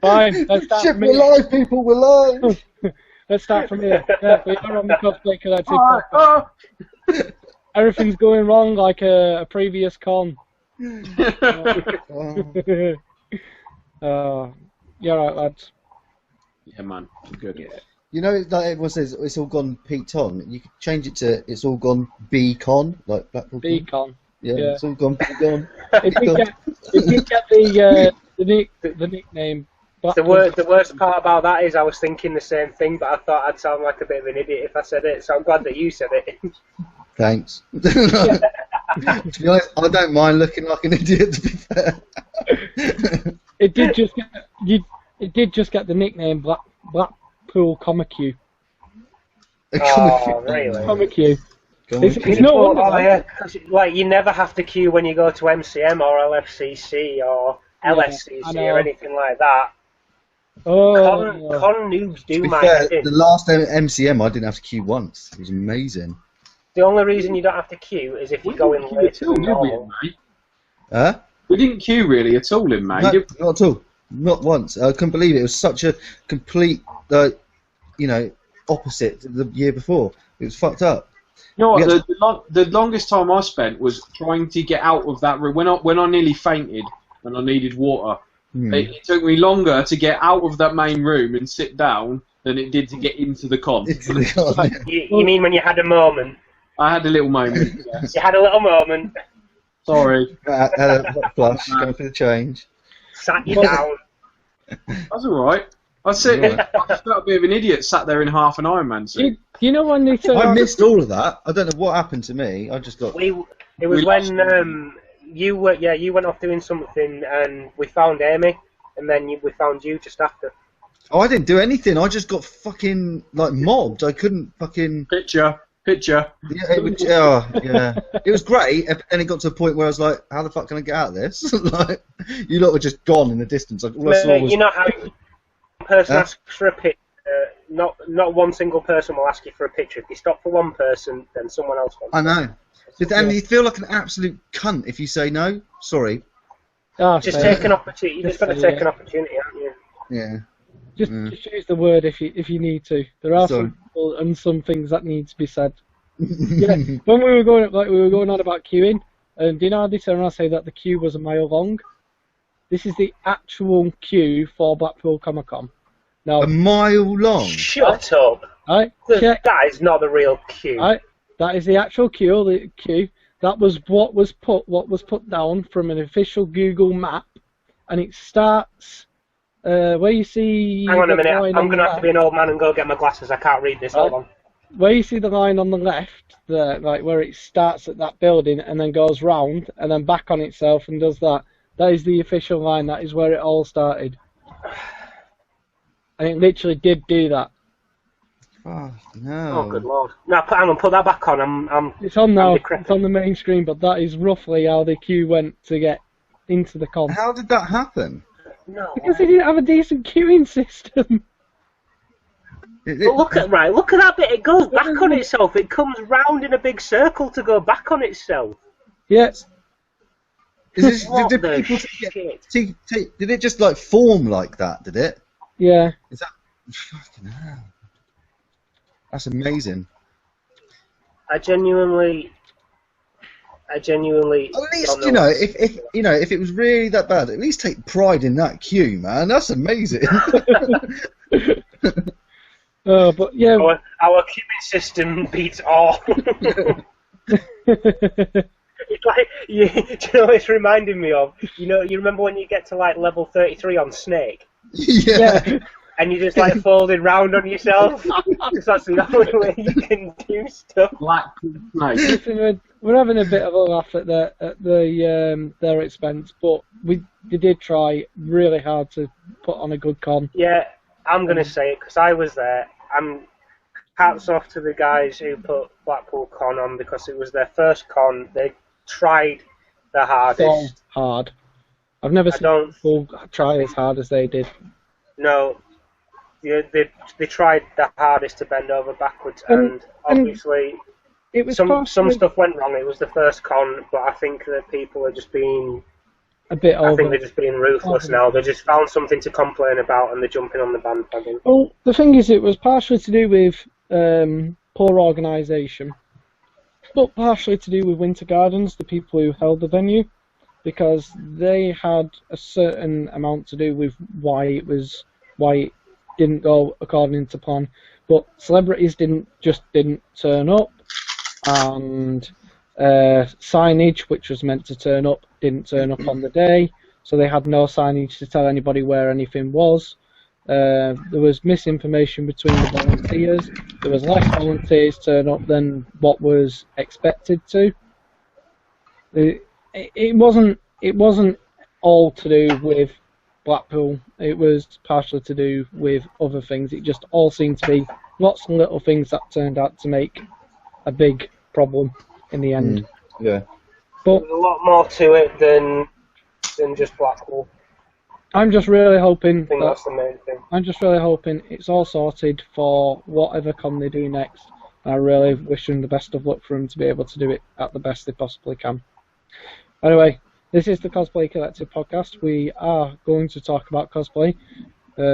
Fine, let's start Shit, from we're here. live, people, we're live. Let's start from here. Yeah, we are on the Cosplay Collective podcast. Everything's going wrong like a previous con. You're right, lads. Yeah, man. Good. Yeah. You know, like everyone says, it's all gone Pete On. You could change it to it's all gone B-Con, like Blackpool. B-Con. Yeah, Yeah. it's all gone B-Con. It did get the nickname. The worst part about that is I was thinking the same thing, but I thought I'd sound like a bit of an idiot if I said it, so I'm glad that you said it. Thanks. To be honest, I don't mind looking like an idiot, to be fair. It did just get the nickname Blackpool Comic Q. Oh, really? Comic Q. It's no wonder. Oh, yeah, 'cause, like, you never have to queue when you go to MCM or LFCC or LSCC or anything like that. Oh, Con noobs do To be my fair, head in. the last MCM I didn't have to queue once. It was amazing. The only reason you don't have to queue is if you go in later than normal. Huh? We didn't queue really at all in May. No, not at all. Not once. I couldn't believe it. It was such a complete, opposite to the year before. It was fucked up. You know what? The longest time I spent was trying to get out of that room. When I nearly fainted and I needed water, it took me longer to get out of that main room and sit down than it did to get into the con. You mean when you had a moment? I had a little moment. Yes. You had a little moment. Sorry. Had a flush, going for the change. Sat you down. That's alright. I just felt a bit of an idiot sat there in half an Ironman suit. You know when they said I missed all of that. I don't know what happened to me. I just got. It was when you went off doing something and we found Amy, and then we found you just after. Oh, I didn't do anything. I just got fucking mobbed. I couldn't fucking. Picture. Yeah, it was great, and it got to a point where I was like, "How the fuck can I get out of this?" Like, you lot were just gone in the distance. All I saw was. You know how one person asks for a picture. Not one single person will ask you for a picture. If you stop for one person, then someone else will. I know. And you feel like an absolute cunt if you say no. Sorry. Just take an opportunity. You just got to take an opportunity, haven't you? Yeah. Just use the word if you need to. There are some people and some things that need to be said. Yeah. When we were going on about queuing, do you know how they turn around and say that the queue was a mile long? This is the actual queue for Blackpool Comic Con. Now, a mile long. Shut up. Right, that is not the real queue. Right, that is the actual queue. The queue. That was what was put down from an official Google map, and it starts where you see. Hang on a minute. I'm going to have to be an old man and go get my glasses. I can't read this. Hold on. Where you see the line on the left, like where it starts at that building and then goes round and then back on itself and does that. That is the official line. That is where it all started. And it literally did do that. Oh no! Oh good lord! No, hang on. Put that back on. It's on now. It's on the main screen, but that is roughly how the queue went to get into the con. How did that happen? No. Because they didn't have a decent queuing system. But look at that bit. It goes back on itself. It comes round in a big circle to go back on itself. Yes. Did it just like form like that? Did it? Yeah. Is that fucking hell? That's amazing. I genuinely. At least if it was really that bad, at least take pride in that queue, man. That's amazing. But yeah. Our queuing system beats all. It's like do you know what it's reminding me of? You remember when you get to like level 33 on Snake? Yeah. And you just like folded round on yourself. Because that's the only way you can do stuff. Listen, we're having a bit of a laugh at their expense, but they did try really hard to put on a good con. Yeah, I'm gonna say it because I was there. Hats off to the guys who put Blackpool Con on because it was their first con. They tried the hardest. So hard. I've never seen people try as hard as they did. No. They tried the hardest to bend over backwards, and obviously it was some stuff went wrong. It was the first con, but I think that people are just being a bit over. I think they're just being ruthless now. They just found something to complain about and they're jumping on the bandwagon. Well, the thing is, it was partially to do with poor organisation, but partially to do with Winter Gardens, the people who held the venue, because they had a certain amount to do with why it didn't go according to plan. But celebrities didn't turn up, and signage, which was meant to turn up, didn't turn up on the day, so they had no signage to tell anybody where anything was. There was misinformation between the volunteers. There was less volunteers turn up than what was expected to. It wasn't all to do with Blackpool. It was partially to do with other things. It just all seemed to be lots of little things that turned out to make a big problem in the end. Yeah. But there's a lot more to it than just Blackpool. I'm just really hoping. I think that's the main thing. I'm just really hoping it's all sorted for whatever con they do next. I really wish them the best of luck for them to be able to do it at the best they possibly can. Anyway, this is the Cosplay Collective podcast. We are going to talk about cosplay,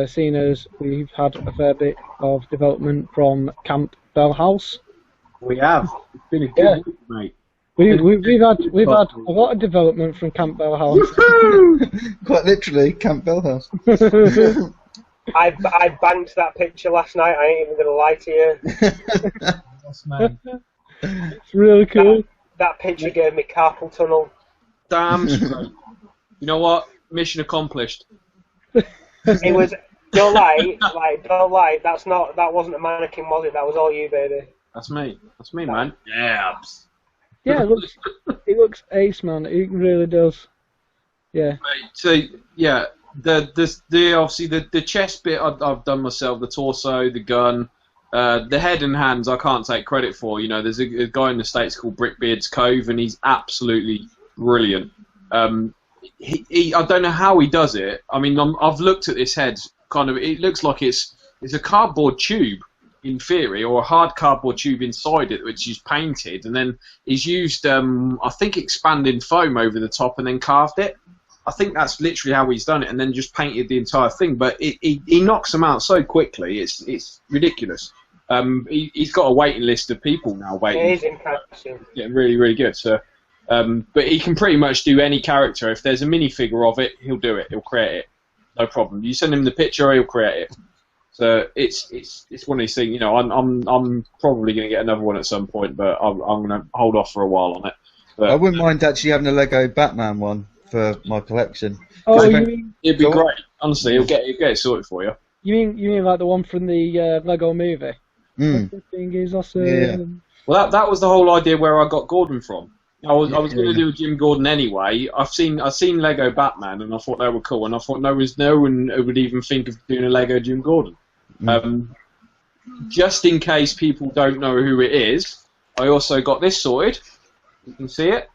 seeing as we've had a fair bit of development from Camp Bell House. We have. It's been a good week, mate. We've had a lot of development from Camp Bell House. Quite literally, Camp Bell House. I banked that picture last night. I ain't even gonna lie to you. Yes, man. It's really cool. That picture gave me carpal tunnel. Damn straight. You know what? Mission accomplished. It was. Don't lie. That wasn't a mannequin, was it? That was all you, baby. That's me. That's me, man. Yeah. Yeah, it looks ace, man. It really does. Yeah. Right, so yeah, the obviously the chest bit I've done myself, the torso, the gun, the head and hands I can't take credit for. You know, there's a guy in the States called Brickbeard's Cove, and he's absolutely brilliant. He I don't know how he does it. I mean, I've looked at this head. Kind of, it looks like it's a cardboard tube in theory, or a hard cardboard tube inside it, which is painted, and then he's used, I think, expanding foam over the top and then carved it. I think that's literally how he's done it, and then just painted the entire thing. But he knocks them out so quickly, it's ridiculous. He's got a waiting list of people now waiting. It is impressive. Yeah, really, really good. So, but he can pretty much do any character. If there's a minifigure of it, he'll do it. He'll create it, no problem. You send him the picture, he'll create it. So it's one of these things. You know, I'm probably going to get another one at some point, but I'm going to hold off for a while on it. But, I wouldn't mind actually having a Lego Batman one for my collection. Oh, it'd be great. Honestly, he'll get it sorted for you. You mean like the one from the Lego movie? The thing is awesome. Yeah. Well, that was the whole idea where I got Gordon from. I was going to do a Jim Gordon anyway. I've seen Lego Batman, and I thought they were cool, and I thought no one would even think of doing a Lego Jim Gordon. Just in case people don't know who it is, I also got this sorted. You can see it.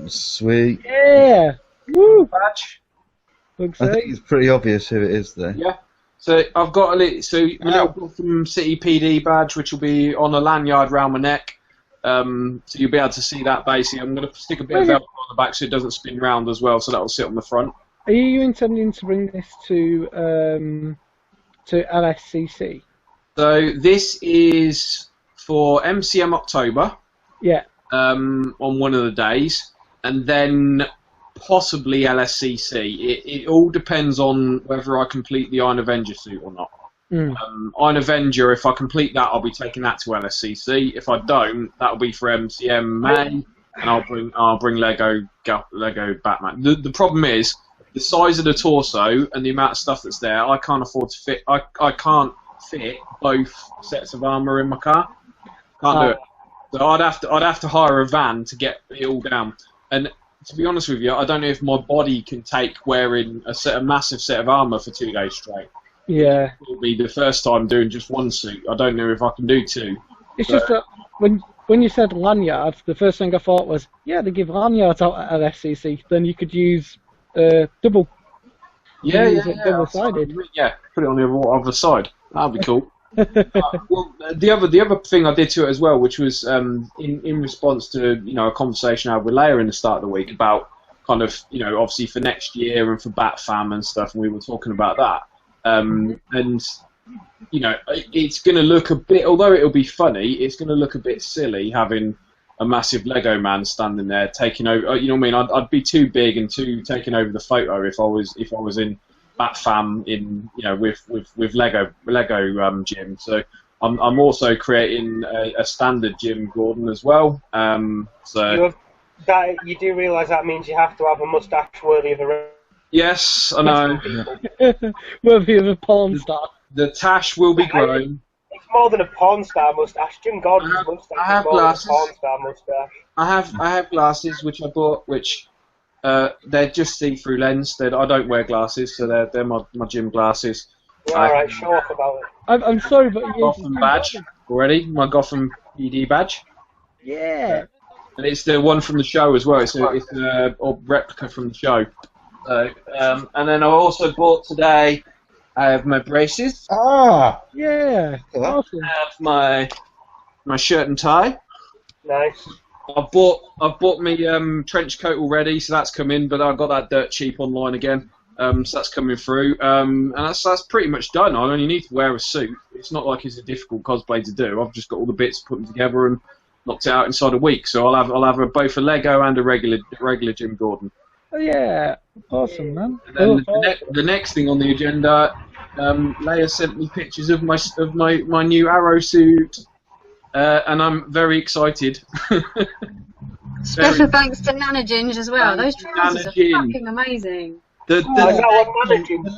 Sweet. Yeah. Woo. Badge. Looks I think it's pretty obvious who it is there. Yeah. So I've got a little Gotham City PD badge, which will be on a lanyard round my neck. So you'll be able to see that basically. I'm going to stick a bit of velcro on the back so it doesn't spin round as well, so that will sit on the front. Are you intending to bring this to LSCC? So this is for MCM October. Yeah. On one of the days, and then possibly LSCC. It all depends on whether I complete the Iron Avenger suit or not. Iron Avenger, if I complete that, I'll be taking that to LSCC. If I don't, that'll be for MCM May, and I'll bring Lego Batman. The problem is the size of the torso and the amount of stuff that's there. I can't afford to fit. I can't fit both sets of armor in my car. Can't do it. So I'd have to hire a van to get it all down. And to be honest with you, I don't know if my body can take wearing a massive set of armor for 2 days straight. Yeah. It'll be the first time doing just one suit. I don't know if I can do two. It's just that when you said lanyards, the first thing I thought was, yeah, they give lanyards out at LSCC. Then you could use double. Double-sided. Yeah, put it on the other side. That'd be cool. Well, the other thing I did to it as well, which was in response to a conversation I had with Leia in the start of the week about kind of, obviously for next year and for Bat Fam and stuff, and we were talking about that. And it's going to look a bit, although it'll be funny, it's going to look a bit silly having a massive Lego man standing there taking over. You know what I mean? I'd be too big and too taking over the photo if I was in Bat Fam in with Lego Jim. So I'm also creating a standard Jim Gordon as well. So you do realise that means you have to have a moustache worthy of a. Yes, I know. Worthy of a porn star. The tash will be grown. It's more than a porn star moustache. Jim Gordon's moustache I have is more glasses. than a porn star moustache. I have glasses which I bought, which they're just see-through lens. I don't wear glasses, so they're my gym glasses. Alright, show off about it. I'm sorry, but Gotham badge already. My Gotham PD badge. Yeah. And it's the one from the show as well. It's a replica from the show. And then I also bought today. I have my braces. Ah, yeah, awesome. I have my shirt and tie. Nice. I've bought me trench coat already, so that's come in. But I got that dirt cheap online again, so that's coming through. And that's pretty much done. I only need to wear a suit. It's not like it's a difficult cosplay to do. I've just got all the bits put them together and knocked it out inside a week. So I'll have both a Lego and a regular Jim Gordon. Oh yeah, awesome, man. And then the next thing on the agenda, Leia sent me pictures of my new Arrow suit, and I'm very excited. Special thanks to Nana Ginge as well. Those trousers are fucking amazing. The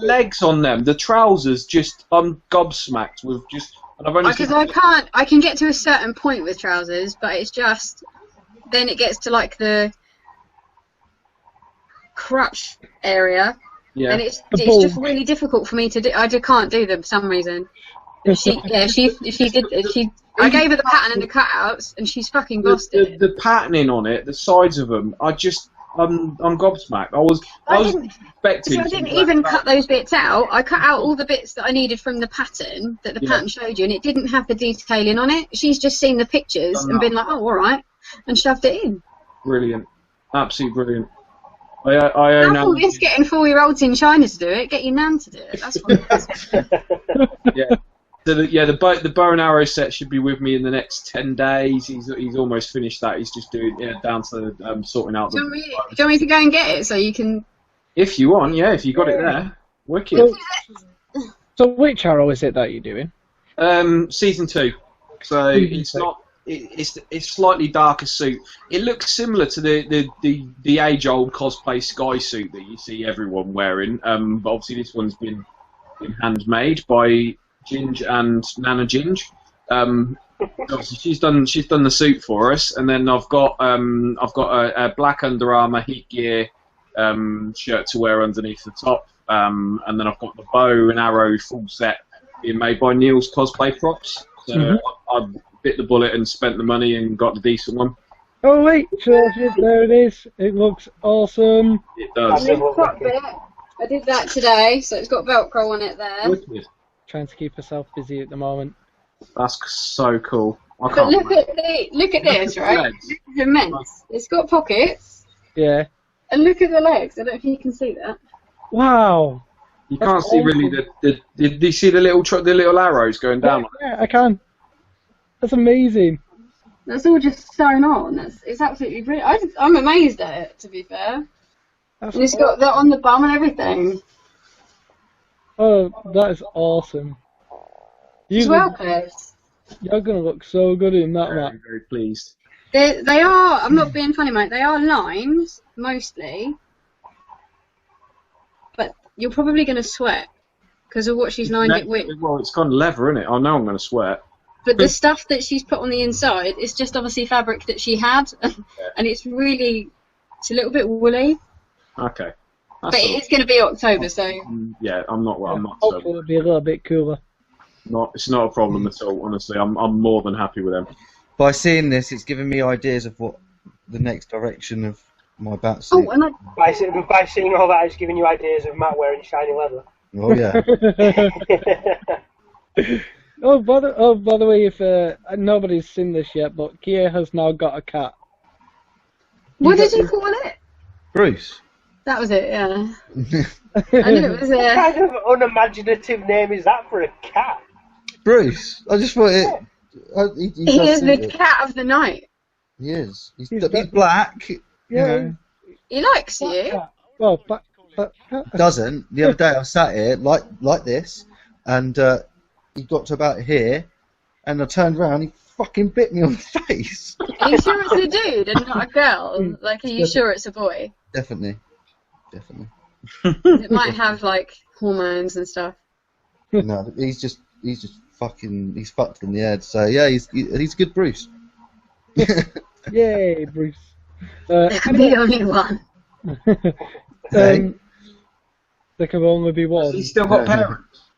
legs on them, the trousers, I'm gobsmacked with just. And I've only because I can get to a certain point with trousers, but it's just then it gets to like the crotch area, and it's just really difficult for me to do. I just can't do them for some reason. I gave her the pattern and the cutouts, and she's fucking bossed it. The patterning on it, the sides of them, I'm gobsmacked. I was expecting. So I didn't even cut those bits out. I cut out all the bits that I needed from the pattern that the pattern showed you, and it didn't have the detailing on it. She's just seen the pictures and been like, "Oh, all right," and shoved it in. Brilliant, absolutely brilliant. I own. How is getting 4-year-olds in China to do it? Get your nan to do it. That's what it is. Yeah. So the bow and arrow set should be with me in the next 10 days. He's almost finished that. He's just doing down to sorting out. Do you want me to go and get it so you can? If you want, yeah. If you got it there, wicked. So which arrow is it that you're doing? Season 2. So it's not. It's slightly darker suit. It looks similar to the age-old cosplay sky suit that you see everyone wearing. But obviously this one's been handmade by Ginge and Nana Ginge. Obviously she's done the suit for us, and then I've got a black Under Armour heat gear shirt to wear underneath the top, and then I've got the bow and arrow full set being made by Neil's Cosplay Props. So I bit the bullet and spent the money and got the decent one. Oh wait, there it is. It looks awesome. It does. I did that today, so it's got Velcro on it there. Wicked. Trying to keep herself busy at the moment. That's so cool. But look at this, right? This is immense. It's got pockets. Yeah. And look at the legs. I don't know if you can see that. Wow. You can't see really do you see the little arrows going down? Yeah, I can. That's amazing. That's all just sewn on. It's absolutely brilliant. I'm amazed at it, to be fair. And it's got that on the bum and everything. Oh, that is awesome. As well, Chris. You're going to look so good in that map. Very, very pleased. They are, I'm not being funny, mate, they are lines, mostly. But you're probably going to sweat because of what she's lined it with. Well, it's kind of leather, isn't it? I know I'm going to sweat. But the stuff that she's put on the inside is just obviously fabric that she had, and it's a little bit woolly. Okay. But it's going to be October, so... Yeah, I'm not. Hopefully it'll be a little bit cooler. It's not a problem at all, honestly. I'm more than happy with them. By seeing this, it's given me ideas of what the next direction of my bat suit. Oh, and by seeing all that, it's giving you ideas of Matt wearing shiny leather. Oh, yeah. Oh, by the way, if nobody's seen this yet, but Kia has now got a cat. What did you call it? Bruce. That was it, yeah. I knew it was What kind of unimaginative name is that for a cat? Bruce. I just thought it. He is the cat of the night. He is. He's black. Yeah. You know. He likes you. Well, but Doesn't. The other day I sat here like this, and he got to about here, and I turned around. He fucking bit me on the face. Are you sure it's a dude and not a girl? Like, are you sure it's a boy? Definitely. It might have like hormones and stuff. No, he's just fucking. He's fucked in the head. So yeah, he's a good Bruce. Yay, Bruce. There can be only one. Okay. There can only be one. He's still got parents.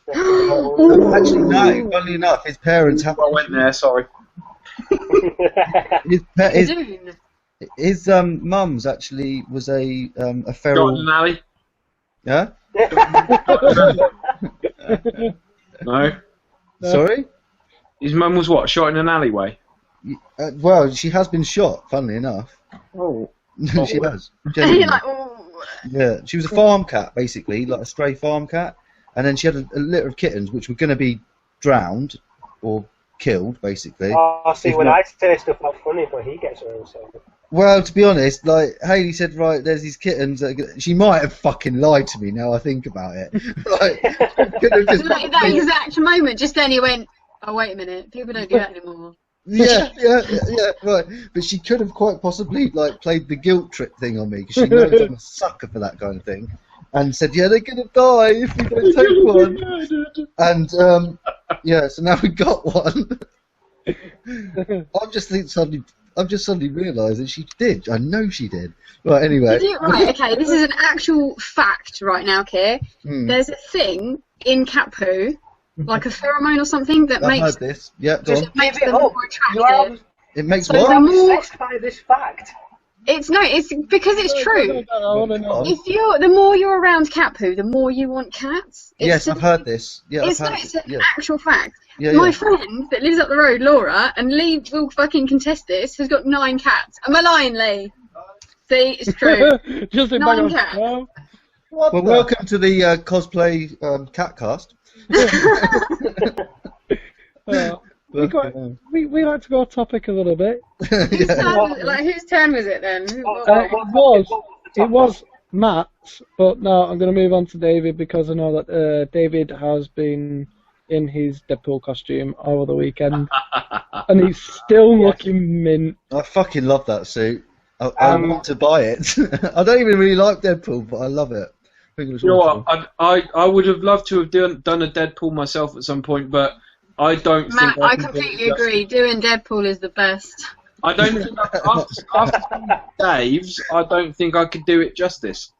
Actually, no. Funnily enough, his parents have. I went there. Sorry. His mum's actually was a feral. Got in an alley? Yeah. No. Sorry. His mum was what? Shot in an alleyway. Well, she has been shot. Funnily enough. Oh. She has. And you're like, oh. Yeah, she was a farm cat, basically, like a stray farm cat, and then she had a litter of kittens which were going to be drowned or killed, basically. Oh, see, when I say stuff that's funny, but he gets it himself. Well, to be honest, like Hayley said, right, there's these kittens. She might have fucking lied to me. Now I think about it. Like, like that exact moment, just then he went, "Oh wait a minute, people don't do that anymore." Yeah, right. But she could have quite possibly like played the guilt trip thing on me because she knows I'm a sucker for that kind of thing, and said, "Yeah, they're gonna die if we don't take one." And yeah, so now we got one. I've just suddenly realised that she did. I know she did. Right, anyway. Right, okay, this is an actual fact right now, Keir. There's a thing in cat poo, like a pheromone or something, that I've makes heard this. Yeah, go on. makes them more attractive. It makes So what? the more Obsessed by this fact. it's because it's true. I want to know. If the more you're around cat poo, the more you want cats. Yes, I've heard this. Yeah, It's I've heard an yeah. actual fact. Yeah, My yeah. friend that lives up the road, Laura, and Lee will fucking contest this, has got 9 cats. Am I lying, Lee? See, it's true. Just in 9 back cats. on. Well, welcome to the cosplay catcast. We like to go off topic a little bit. Whose turn was it then? It was Matt's, but no, I'm going to move on to David because I know that David has been in his Deadpool costume over the weekend, and he's still looking mint. I fucking love that suit. I want to buy it. I don't even really like Deadpool, but I love it. I think it was awesome. I would have loved to have done a Deadpool myself at some point, but I don't Matt, think I completely agree. Doing Deadpool is the best. I don't think after Dave's, I don't think I could do it justice.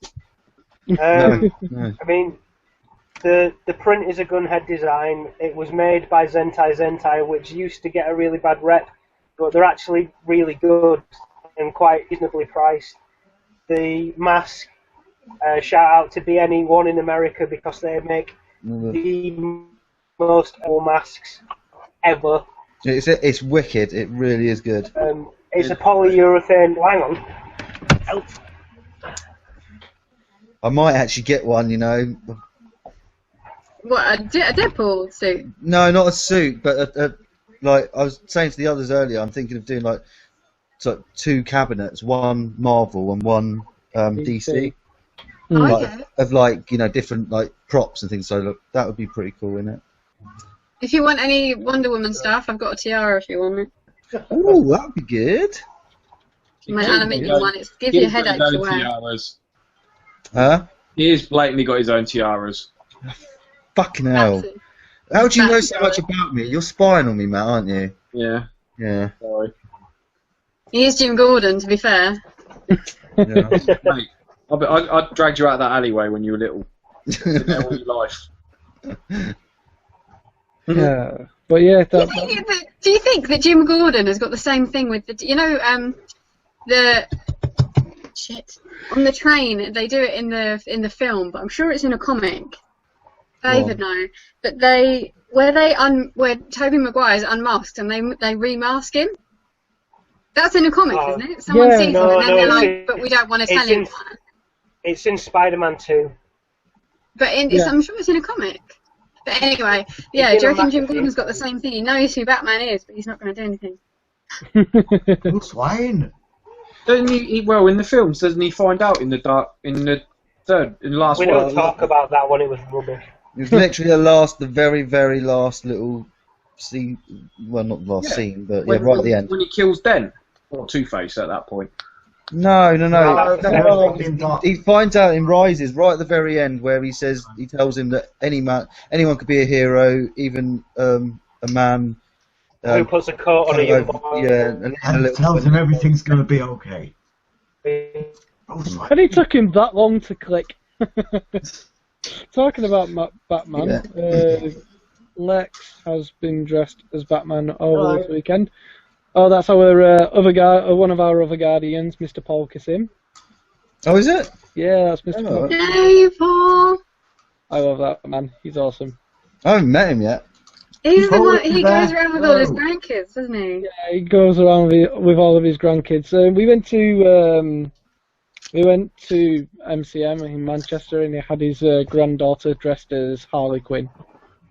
No. I mean, the print is a gunhead design. It was made by Zentai, which used to get a really bad rep, but they're actually really good and quite reasonably priced. The mask, shout out to BNE1 in America because they make the most cool masks ever. It's wicked. It really is good. It's a polyurethane. Hang on. I might actually get one, you know. What, a Deadpool suit? No, not a suit, but like I was saying to the others earlier, I'm thinking of doing like 2 cabinets, one Marvel and one DC. Okay. Of like, you know, different like props and things. So look, that would be pretty cool, wouldn't it? If you want any Wonder Woman stuff, I've got a tiara if you want it. Oh, that'd be good. My animated one, it gives you a headache to wear. Tiaras. Huh? He has blatantly got his own tiaras. Fucking hell. How do you know so much about me? You're spying on me, Matt, aren't you? Yeah. Yeah. Sorry. He is Jim Gordon, to be fair. Yeah. Mate, I dragged you out of that alleyway when you were little. All your life. Yeah, but yeah. Do you think that Jim Gordon has got the same thing with the? You know, on the train they do it in the film, but I'm sure it's in a comic. David know, but where Tobey Maguire's unmasked and they remask him. That's in a comic, Oh. isn't it? Someone Yeah. sees No, him and then no, they're it's like, in- but we don't want to tell it's him in- that. It's in Spider-Man 2. But I'm sure it's in a comic. But anyway, yeah, It's do in you a reckon Jim magazine. Gordon's got the same thing? He knows who Batman is, but he's not going to do anything. Bruce Wayne. Doesn't he? Well, in the films, doesn't he find out in the last We one? don't talk about that one, it was rubbish. It was literally the very, very last little scene. Well, not the last scene, but yeah, right at the end. When he kills Den, or Two-Face at that point. No. No. He finds out in Rises right at the very end, where he tells him that anyone could be a hero, even a man. Who puts a coat on a young boy. Yeah, And tells him everything's going to be okay. Bruce Wayne. And it took him that long to click. Talking about Batman, Lex has been dressed as Batman over this weekend. Oh, that's our one of our other Guardians, Mr. Paul Kassim. Oh, is it? Yeah, that's Mr. Paul. Hey, Paul! I love that man. He's awesome. I haven't met him yet. He's the Paul one, is he there. goes around with all his Oh. grandkids, doesn't he? Yeah, he goes around with all of his grandkids. We went to MCM in Manchester, and he had his granddaughter dressed as Harley Quinn.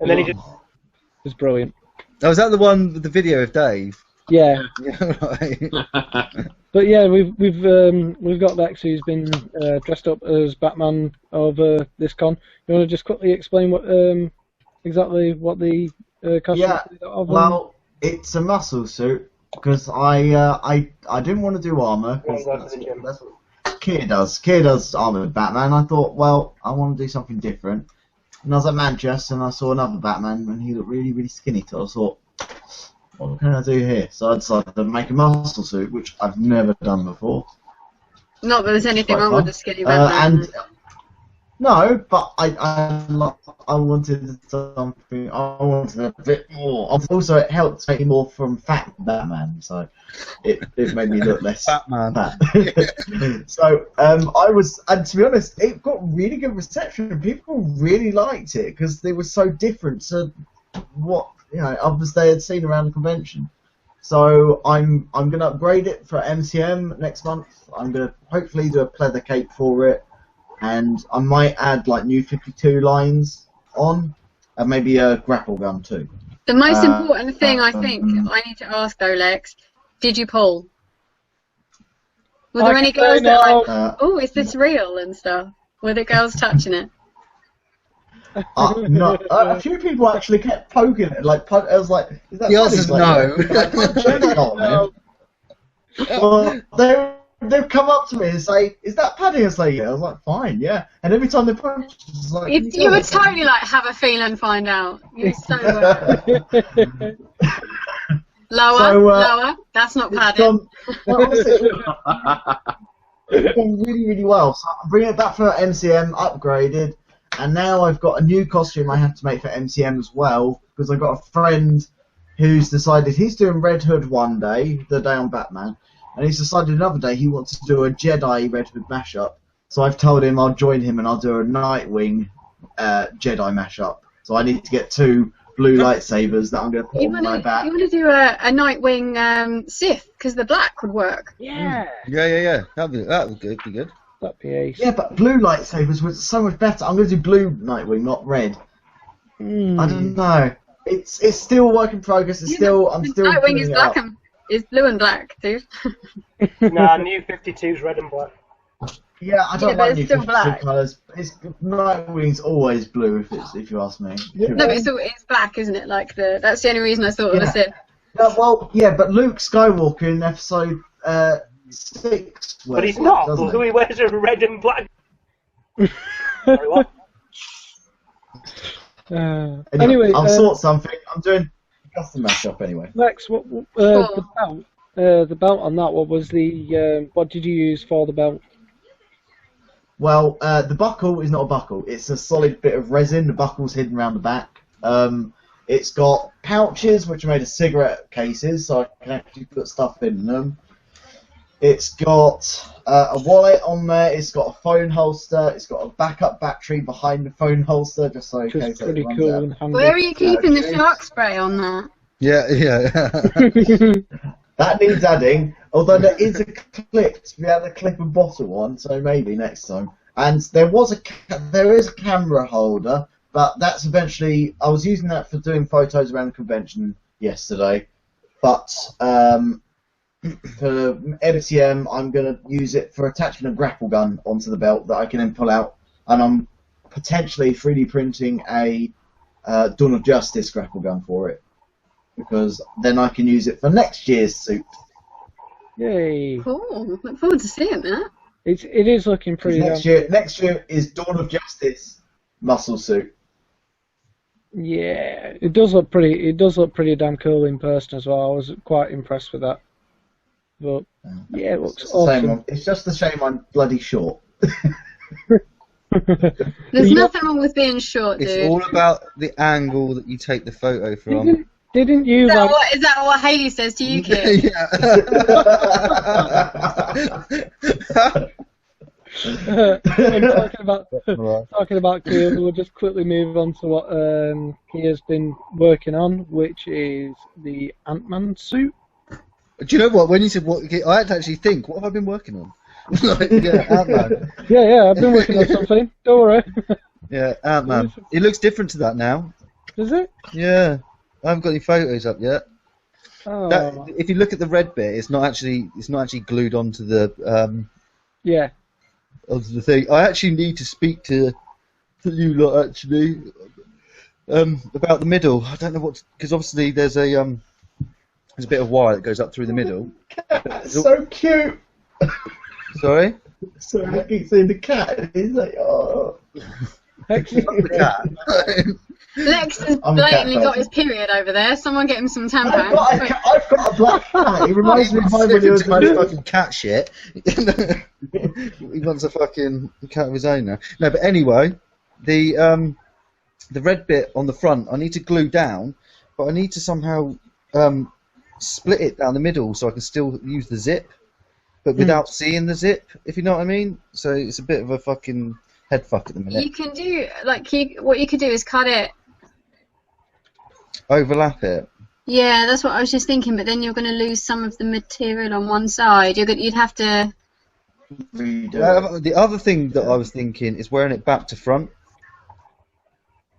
And then he just... It was brilliant. Oh, is that the one with the video of Dave? Yeah, Yeah, right. but yeah, we've got Lex who's been dressed up as Batman over this con. You want to just quickly explain what exactly what the costume Yeah, is of? well, it's a muscle suit because I didn't want to do armor. Go to the gym. That's what Keir does. Keir does armor with Batman. I thought, well, I want to do something different. And I was at Manchester and I saw another Batman and he looked really, really skinny. So I thought, what can I do here? So I decided to make a muscle suit, which I've never done before. Not that there's anything Quite wrong fun. with the skinny Batman. And no, but I wanted something. I wanted a bit more. Also, it helped make me more from fat Batman, so it made me look less Batman. fat. So I was, and to be honest, it got really good reception. People really liked it because they were so different to what others they had seen around the convention. So I'm going to upgrade it for MCM next month. I'm going to hopefully do a pleather cape for it. And I might add like new 52 lines on, and maybe a grapple gun too. The most important thing I think I need to ask though, Lex, did you pull? Were there any girls that like, oh, is this real and stuff? Were the girls touching it? No, a few people actually kept poking it. Like, I was like, is that The answer is no. no. Well, they've come up to me and say, "Is that padding?" I say, "Yeah." I was like, "Fine, yeah." And every time they push, it's like, You would totally like have a feel and find out. You're so lower, lower. That's not padding. It's gone really, really well. So I'm bringing it back for MCM, upgraded, and now I've got a new costume I have to make for MCM as well, because I've got a friend who's decided he's doing Red Hood one day, the day on Batman, and he's decided another day he wants to do a Jedi Red Hood mashup. So I've told him I'll join him and I'll do a Nightwing Jedi mashup. So I need to get 2 blue lightsabers that I'm going to put on my back. You want to do a Nightwing Sith, because the black would work. Yeah. Yeah. That would be good. That'd be ace. Yeah, but blue lightsabers was so much better. I'm going to do blue Nightwing, not red. I don't know. It's still a work in progress. I'm still Nightwing building is it black up. is blue and black, dude. Nah, new 52's red and black. Yeah, I don't Yeah, but like new it's still 52 black. colours. Nightwing's always blue if you ask me. No, but it's black, isn't it? Like that's the only reason I thought of a Sith. But Luke Skywalker in episode 6. But he's not. He wears a red and black. Sorry, what? Anyway, I'll sort something. I'm doing a custom mashup anyway. Lex, what the belt on that? What was the what did you use for the belt? Well, the buckle is not a buckle. It's a solid bit of resin. The buckle's hidden around the back. It's got pouches which are made of cigarette cases, so I can actually put stuff in them. It's got a wallet on there. It's got a phone holster. It's got a backup battery behind the phone holster, just so in Which is case it pretty runs cool out. and handy. Where are you keeping the shark spray on that? Yeah. That needs adding. Although there is a clip, we had a clip and bottle one, so maybe next time. And there is a camera holder, but that's eventually. I was using that for doing photos around the convention yesterday, but for MCM, I'm going to use it for attaching a grapple gun onto the belt that I can then pull out, and I'm potentially 3D printing a Dawn of Justice grapple gun for it, because then I can use it for next year's suit. Yay! Cool. Look forward to seeing that. It is looking pretty. Next year is Dawn of Justice muscle suit. Yeah, it does look pretty. It does look pretty damn cool in person as well. I was quite impressed with that. But yeah, it looks awesome. It's just a shame I'm bloody short. There's nothing wrong with being short, dude. It's all about the angle that you take the photo from. Didn't you? Is that what Hayley says to you, kid? Talking about Kia, we'll just quickly move on to what Kia's been working on, which is the Ant-Man suit. Do you know what? When you said what, I had to actually think, what have I been working on? Ant-Man. Yeah, I've been working on something. Don't worry. Yeah, Ant-Man. It looks different to that now. Does it? Yeah. I haven't got any photos up yet. Oh. If you look at the red bit, it's not actually glued onto the yeah. Onto the thing. I actually need to speak to you lot actually about the middle. I don't know what, because obviously there's a bit of wire that goes up through the middle. That's so cute. Sorry? So I keep seeing the cat, and he's like, oh. The cat. Lex has blatantly got his period over there. Someone get him some tampons. I've got a black cat. He reminds me of mine when he was fucking cat shit. He wants a fucking cat of his own now. No, but anyway, the red bit on the front I need to glue down, but I need to somehow split it down the middle so I can still use the zip, but without seeing the zip, if you know what I mean. So it's a bit of a fucking head fuck at the minute. You can do what you could do is cut it. Overlap it. Yeah, that's what I was just thinking. But then you're going to lose some of the material on one side. You'd have to. The other thing that I was thinking is wearing it back to front.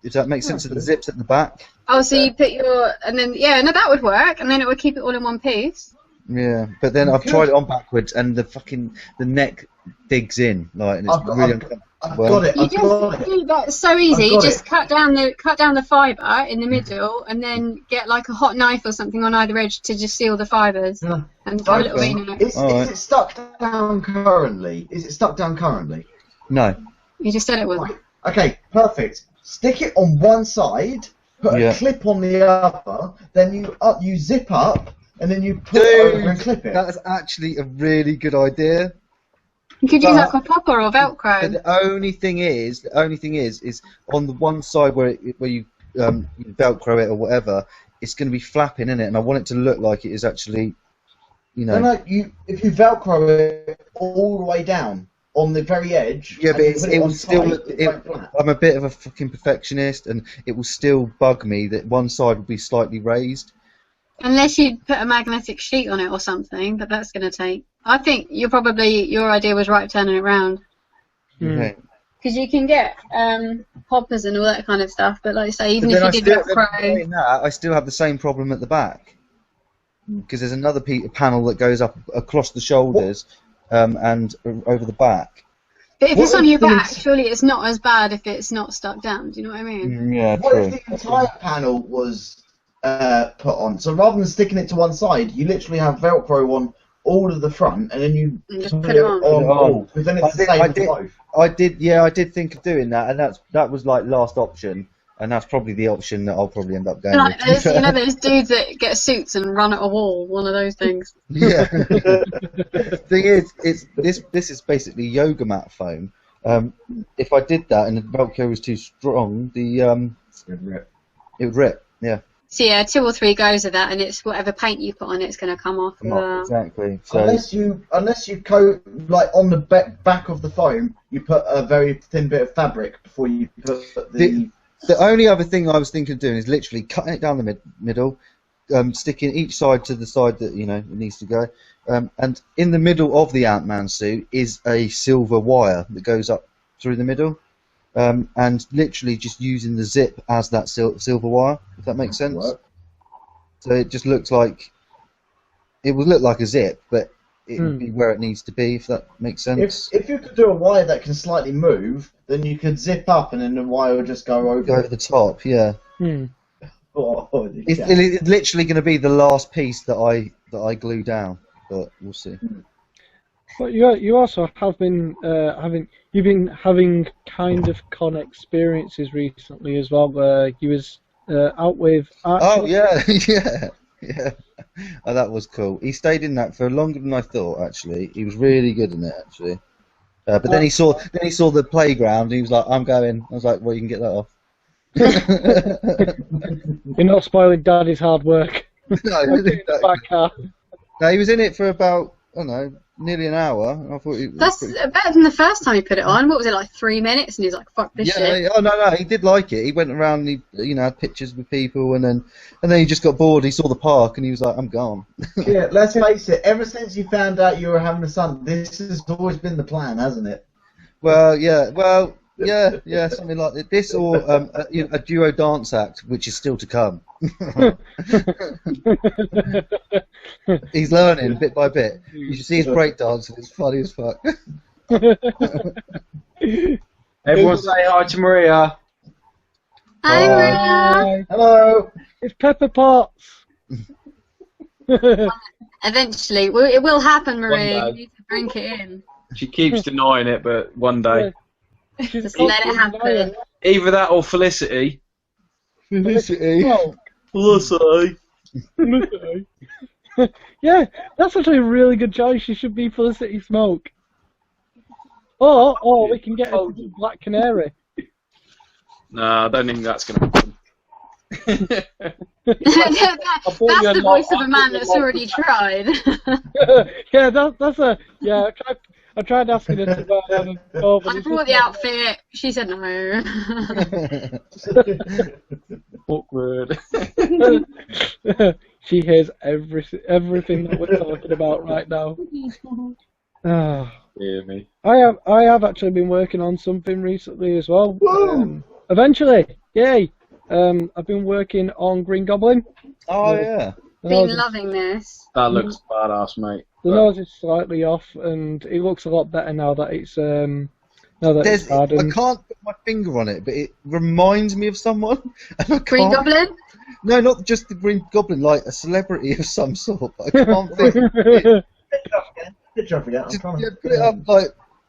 Does that make sense? The zips at the back. Oh, so you put and then that would work, and then it would keep it all in one piece. Yeah, but then I've tried it on backwards, and the neck digs in, like, and it's really uncomfortable. I've got it. That's so easy. You just cut down the fibre in the middle, and then get like a hot knife or something on either edge to just seal the fibres. Yeah. And throw a little bit in it. Is it stuck down currently? No. You just said it was. Okay, perfect. Stick it on one side, put a clip on the other, then you zip up, and then you put it over and clip it. That's actually a really good idea. You could use like a popper or Velcro. But the only thing is on the one side where you Velcro it or whatever, it's going to be flapping in it, and I want it to look like it is actually, you know. No, if you Velcro it all the way down on the very edge. Yeah, but it will still. I'm a bit of a fucking perfectionist, and it will still bug me that one side will be slightly raised. Unless you put a magnetic sheet on it or something, but that's going to take. I think your idea was right turning it round. Okay. Because you can get poppers and all that kind of stuff, but like I say, even if you did Velcro... I still have the same problem at the back. Because there's another panel that goes up across the shoulders and over the back. But if it's on your back, surely it's not as bad if it's not stuck down. Do you know what I mean? Yeah, true. What if the entire panel was put on? So rather than sticking it to one side, you literally have Velcro on all of the front, and then you just put it on. Because then it's the same for both. I did think of doing that, and that was like last option, and that's probably the option that I'll probably end up going like with. those dudes that get suits and run at a wall, one of those things. Yeah. Thing is, this is basically yoga mat foam. If I did that and the Velcro was too strong, it would rip. Yeah. So yeah, 2 or 3 goes of that, and it's whatever paint you put on it's going to come off. Exactly. So unless you coat, like on the back of the foam, you put a very thin bit of fabric before you put the. The only other thing I was thinking of doing is literally cutting it down the middle, sticking each side to the side that it needs to go. And in the middle of the Ant-Man suit is a silver wire that goes up through the middle, and literally just using the zip as that silver wire, if that makes sense. What? So it just looks like it would look like a zip, but it would be where it needs to be, if that makes sense. If you could do a wire that can slightly move, then you could zip up and then the wire would just go over. Go over the top, yeah. Oh, It's literally going to be the last piece that I glue down, but we'll see. But you also have been having kind of con experiences recently as well, where you was out with Archie. Oh yeah, yeah. Oh, that was cool. He stayed in that for longer than I thought. Actually, he was really good in it. Actually, but then he saw the playground. And he was like, "I'm going." I was like, "Well, you can get that off." You're not spoiling Daddy's hard work. No, no, he was in it for about, I don't know, nearly an hour. I thought That's better than the first time he put it on. What was it, like 3 minutes? And he's like, "Fuck this shit." Yeah. Oh no, he did like it. He went around, and he had pictures with people, and then he just got bored. He saw the park, and he was like, "I'm gone." Yeah, let's face it. Ever since you found out you were having a son, this has always been the plan, hasn't it? Well, yeah, something like that. This or a duo dance act, which is still to come. He's learning bit by bit. You should see his break dancing; it's funny as fuck. Everyone say hi to Maria. Hi, Maria. Hello. It's Pepper Potts. Eventually, it will happen, Maria. One You day. need to drink it in. She keeps denying it, but one day. Just let it happen. Either that or Felicity. Felicity. Felicity. Yeah, that's actually a really good choice. She should be Felicity Smoke. Or we can get a Black Canary. No, I don't think that's going to happen. That's the voice of a man that's already tried. Yeah, that's I tried asking her to wear that. I brought the outfit. She said no. Awkward. She hears everything that we're talking about right now. Hear me. I have actually been working on something recently as well. Eventually, yay! I've been working on Green Goblin. Oh yeah. Been loving this. That looks badass, mate. The nose is slightly off, and it looks a lot better now that it's it's hardened. I can't put my finger on it, but it reminds me of someone. And I Green can't- Goblin? No, not just the Green Goblin, like a celebrity of some sort. But I can't think. Picture again. Just, put it up,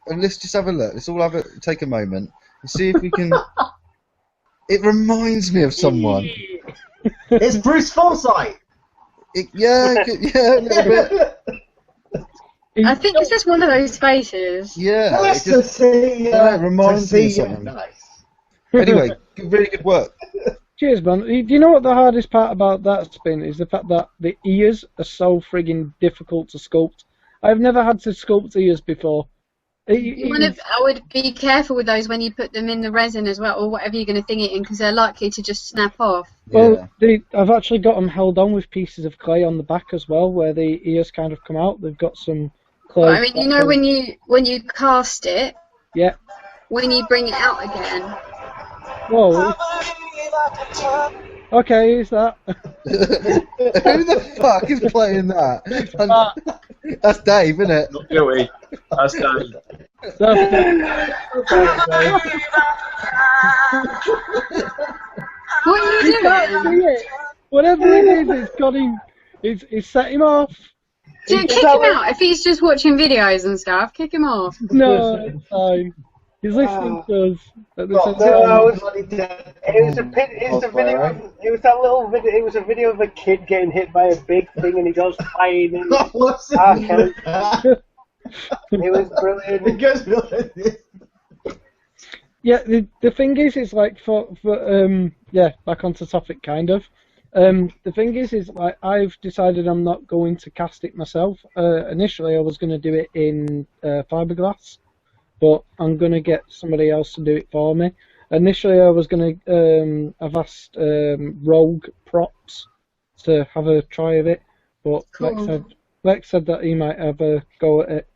and let's just have a look. Let's all take a moment and see if we can. It reminds me of someone. It's Bruce Forsyth. Yeah, a little bit. I think it's just one of those faces. Yeah, Nice it just, to see you. it reminds me of you. something. Nice. Anyway, really good work. Cheers, man. Do you know what the hardest part about that's been? Is the fact that the ears are so frigging difficult to sculpt. I've never had to sculpt ears before. I would be careful with those when you put them in the resin as well, or whatever you're going to thing it in, because they're likely to just snap off. Well, I've actually got them held on with pieces of clay on the back as well, where the ears kind of come out. They've got some clay. Well, I mean, you know, when you cast it, yeah. When you bring it out again. Whoa. Okay, who's that? Who the fuck is playing that? That's Dave, isn't it? Not guilty. That's Dave. What are you doing? Whatever it is, it's got him. It's set him off. Kick him out. If he's just watching videos and stuff, kick him off. No, it's fine. He's listening to us. At the same time. It was that little video. It was a video of a kid getting hit by a big thing, and he goes flying. And it was brilliant. It goes like this. Yeah, the thing is, it's like back onto topic, kind of. The thing is like I've decided I'm not going to cast it myself. Initially, I was going to do it in fiberglass, but I'm going to get somebody else to do it for me. Initially, I was going to. I've asked Rogue Props to have a try of it, but Cool. Lex said that he might have a go at it.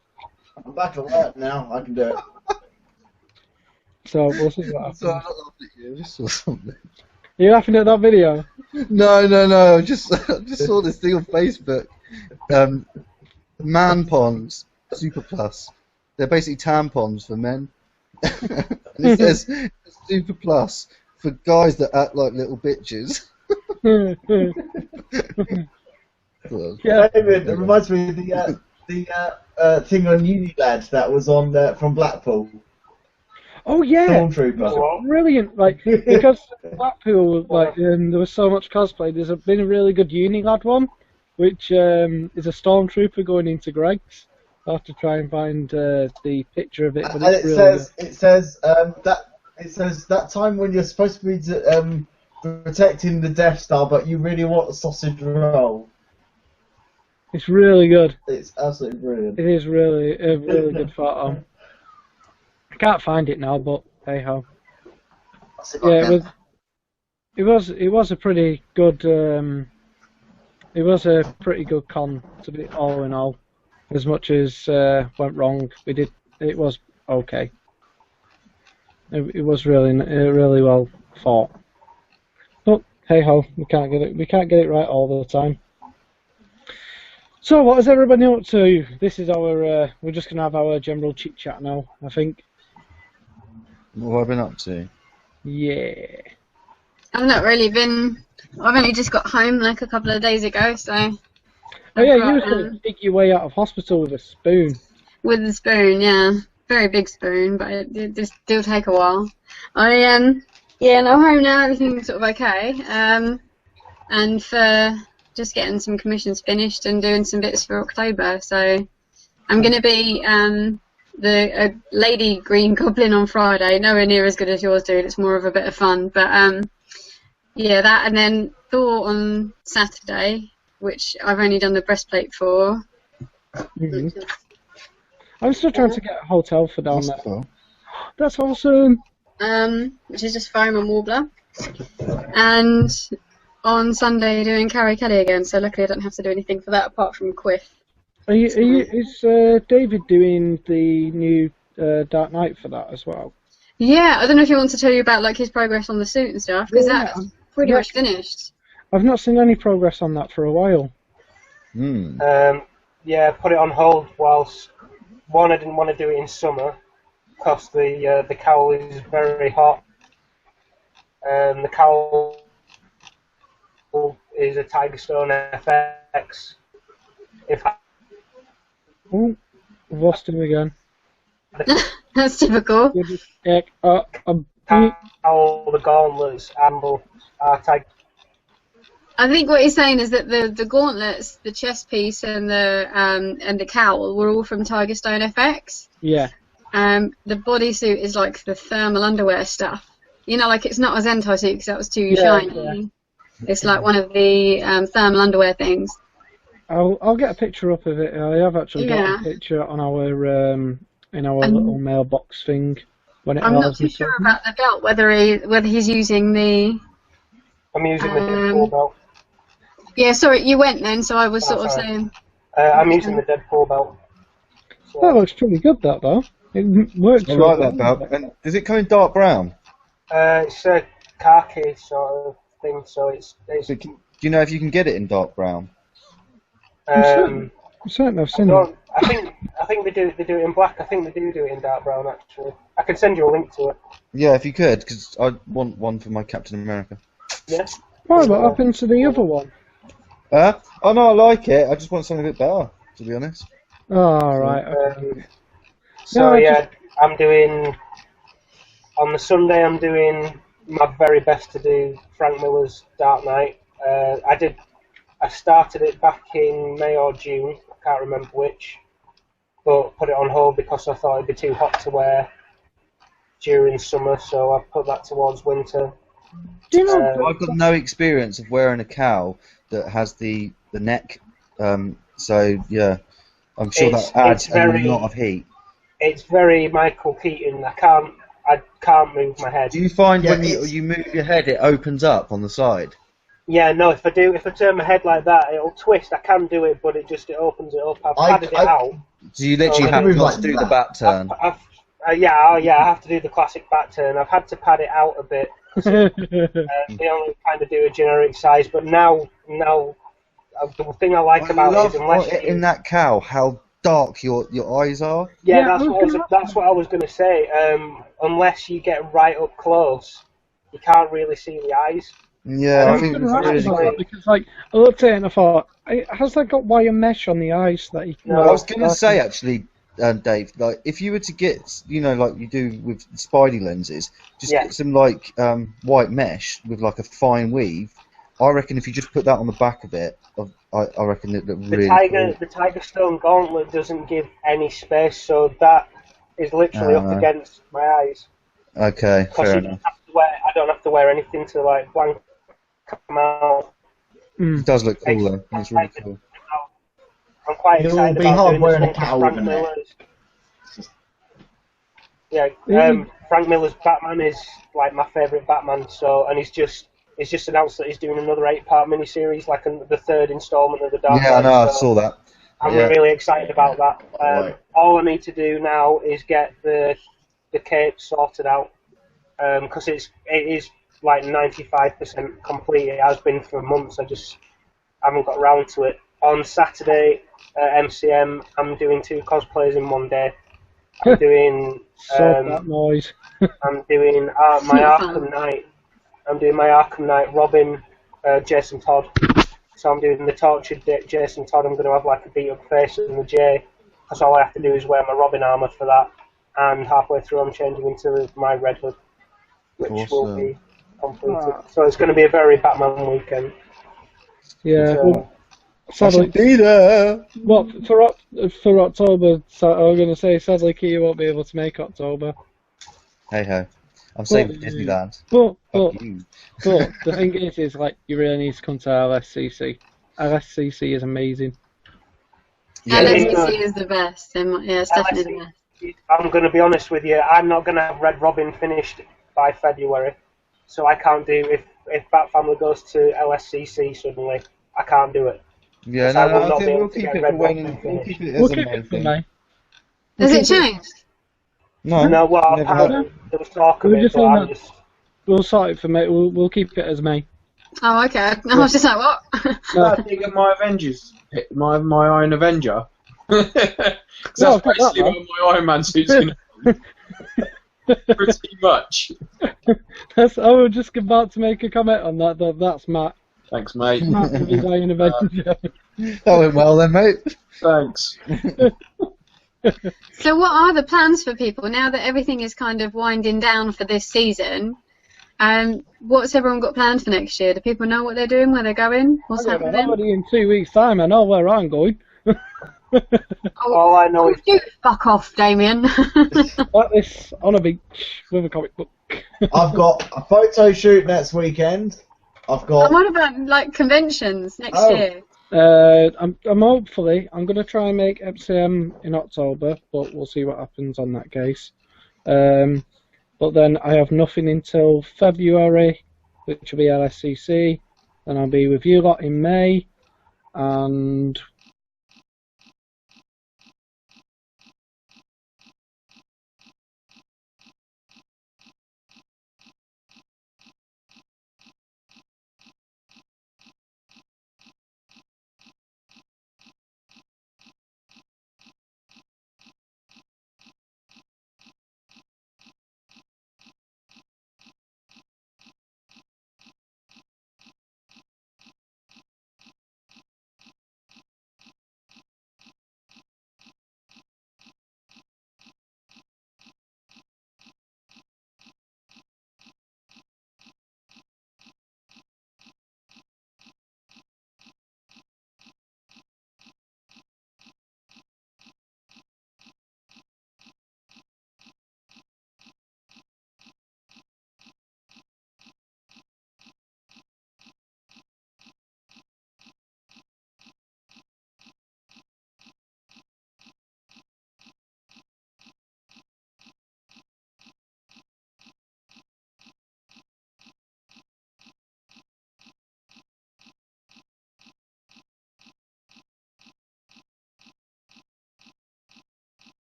I'm back at work now. I can do it. So we'll see what happens. So I'm not laughing at you. I just saw something. Are you laughing at that video? No. I just saw this thing on Facebook. Man Pons Super Plus. They're basically tampons for men. And it says Super Plus for guys that act like little bitches. Yeah. David, it reminds me of the thing on Unilad that was on from Blackpool. Oh yeah, Stormtrooper. brilliant! Like because Blackpool, like there was so much cosplay. There's been a really good Unilad one, which is a stormtrooper going into Greg's. I'll have to try and find the picture of it. But And it's really it says that time when you're supposed to be protecting the Death Star, but you really want a sausage roll. it's really good. It's absolutely brilliant. It is really a really good photo. I can't find it now, but hey ho. Yeah, it was a pretty good. It was a pretty good con to be all in all. As much as went wrong, it was okay. It was really well thought. But hey ho, we can't get it right all the time. So what is everybody up to? This is our we're just gonna have our general chit chat now, I think. What have I been up to? Yeah. I've not really been. I've only just got home like a couple of days ago, so. Oh yeah, I've you got, was gonna dig your way out of hospital with a spoon. with a spoon, yeah, very big spoon, but it just still take a while. Yeah, and I'm home now. Everything's sort of okay. And for just getting some commissions finished and doing some bits for October, so I'm gonna be the Lady Green Goblin on Friday. Nowhere near as good as yours, dude. It's more of a bit of fun, but yeah, that, and then Thor on Saturday, which I've only done the breastplate for. Mm-hmm. I'm still trying to get a hotel for down That's there. cool. That's awesome. Which is just Foam and Warbler. And on Sunday doing Carrie Kelly again, so luckily I don't have to do anything for that apart from Quiff. Is David doing the new Dark Knight for that as well? Yeah, I don't know if you want to tell you about like his progress on the suit and stuff, because that's pretty much finished. I've not seen any progress on that for a while. Yeah, put it on hold whilst one, I didn't want to do it in summer because the cowl is very hot. The cowl is a Tigerstone FX. Oh, I've lost him again. That's typical. Cowl, the gauntlets, amble, are Tiger. I think what he's saying is that the gauntlets, the chest piece, and the cowl were all from Tigerstone FX. Yeah. The bodysuit is like the thermal underwear stuff. You know, like it's not a Zentai suit because that was too shiny. Yeah. It's like one of the thermal underwear things. I'll get a picture up of it. I have actually got a picture on our in our little mailbox thing. When it I'm not too sure about the belt, whether he's using the. I'm using the Deadpool belt. Yeah, sorry, you went then, so I was sort of saying. I'm using the Deadpool belt. So. That looks pretty good, that though. It works. I like that belt. And does it come in dark brown? It's a khaki sort of thing, so it's Do you know if you can get it in dark brown? I'm certain I've seen it. I think they do it in black. I think they do it in dark brown actually. I can send you a link to it. Yeah, if you could, because I want one for my Captain America. Yeah. Why, what happened to the other one? Oh no, I like it. I just want something a bit better, to be honest. Oh, right. Okay. I'm doing. On the Sunday, I'm doing my very best to do Frank Miller's Dark Knight. I started it back in May or June. I can't remember which, but put it on hold because I thought it'd be too hot to wear during summer, so I put that towards winter. Do you know? I've got no experience of wearing a cowl that has the neck, so yeah, I'm sure that adds a lot of heat. It's very Michael Keaton. I can't move my head. Do you find when you move your head, it opens up on the side? Yeah, no. If I turn my head like that, it'll twist. I can do it, but it opens it up. I've padded it out. So you literally So have move not like to do the that. bat turn. Yeah, I have to do the classic bat turn. I've had to pad it out a bit. They only kind of do a generic size, but now the thing I like about it is unless in that cow how dark your eyes are. Yeah, that's what I was going to say. Unless you get right up close, you can't really see the eyes. Yeah, I think it's really because like I looked at it and I thought, has that got wire mesh on the eyes that you can? No, I was going to say actually, Dave, like if you were to get, like you do with Spidey lenses, just get some like white mesh with like a fine weave. I reckon if you just put that on the back of it, I reckon it look really cool. The Tiger Stone Gauntlet doesn't give any space, so that is literally up against my eyes. Okay, fair enough. I don't have to wear anything to like blank them out. It does look cool though. It's really cool. I'm quite excited about hard doing wearing this a one cowl, Frank wouldn't it? Miller's. Frank Miller's Batman is like my favourite Batman. So, and he's just announced that he's doing another 8-part miniseries, like the third instalment of the Dark Knight. Yeah, I know. I saw that. I'm really excited about that. All I need to do now is get the cape sorted out, because it is like 95% complete. It has been for months. I just haven't got round to it. On Saturday at MCM, I'm doing 2 cosplays in one day. I'm doing that noise. I'm doing my Arkham Knight. I'm doing my Arkham Knight Robin, Jason Todd. So I'm doing the tortured Jason Todd. I'm going to have like a beat up face and the J, because all I have to do is wear my Robin armour for that. And halfway through, I'm changing into my Red Hood, which will be completed. So it's going to be a very Batman weekend. Yeah. So, sadly, be there. well, for October, so I was going to say, sadly, Kia won't be able to make October. Hey ho. I'm saving Disneyland. But you. but the thing is like you really need to come to LSCC. LSCC is amazing. Yeah, LSCC is the best. Yeah, it's definitely the best. I'm going to be honest with you. I'm not going to have Red Robin finished by February, so I can't do if Bat Family goes to LSCC suddenly. I can't do it. Yeah, I will no, not I be think able we'll to keep get it Red for when Robin we'll finished. keep it We'll as a keep main it for thing. May. Has it changed? No, well, never had it. there was talk of We were it, just but saying I'm that- just... We'll sort it for May. We'll keep it as May. Oh, okay. I was just like, what? I think of my Avengers, my Iron Avenger. Because No, that's basically that, what my Iron Man suit's going to be. Pretty much. I was just about to make a comment on that. That's Matt. Thanks, mate. Matt with his Iron Avenger. That went well then, mate. Thanks. So what are the plans for people now that everything is kind of winding down for this season? What's everyone got planned for next year? Do people know what they're doing, where they're going? What's happening? Already in 2 weeks' time, I know where I'm going. All I know is... You fuck off, Damien. Like this on a beach with a comic book. I've got a photo shoot next weekend. I've got. And what about like conventions next Oh. year? I'm hopefully I'm gonna try and make MCM in October, but we'll see what happens on that case. But then I have nothing until February, which will be LSCC. Then I'll be with you lot in May, and